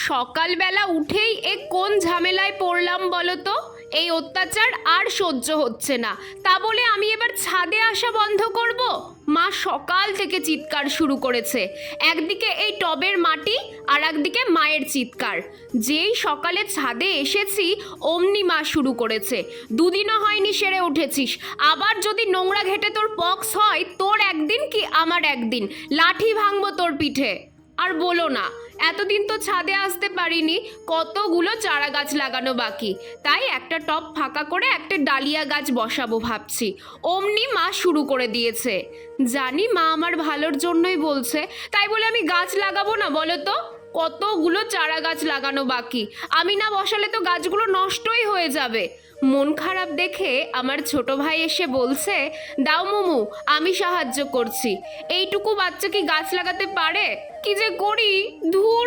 সকালবেলা উঠেই কোন ঝামেলায় পড়লাম বলো তো। এই অত্যাচার আর সহ্য হচ্ছে না, তা বলে আমি এবার ছাদে আসা বন্ধ করব? মা সকাল থেকে চিৎকার শুরু করেছে। একদিকে এই টবের মাটি, আর একদিকে মায়ের চিৎকার। যেই সকালে ছাদে এসেছি অমনি মা শুরু করেছে, দুদিনও হয়নি সেরে উঠেছিস, আবার যদি নোংরা ঘেটে তোর পক্স হয়, তোর একদিন কি আমার একদিন, লাঠি ভাঙবো তোর পিঠে। আর বলো না, এতদিন তো ছাদে আসতে পারিনি, কতগুলো চারা গাছ লাগানো বাকি, তাই একটা টব ফাঁকা করে একটা ডালিয়া গাছ বসাবো ভাবছি। অমনি মা শুরু করে দিয়েছে। জানি মা আমার ভালোর জন্যই বলছে, তাই বলে আমি গাছ লাগাবো না বলো তো? কতগুলো চারা গাছ লাগানো বাকি, আমি না বসালে তো গাছগুলো নষ্টই হয়ে যাবে। মন খারাপ দেখে আমার ছোট ভাই এসে বলছে, দাও মোমু, আমি সাহায্য করছি। এইটুকু বাচ্চা কি গাছ লাগাতে পারে? কি যে করি, ধুর।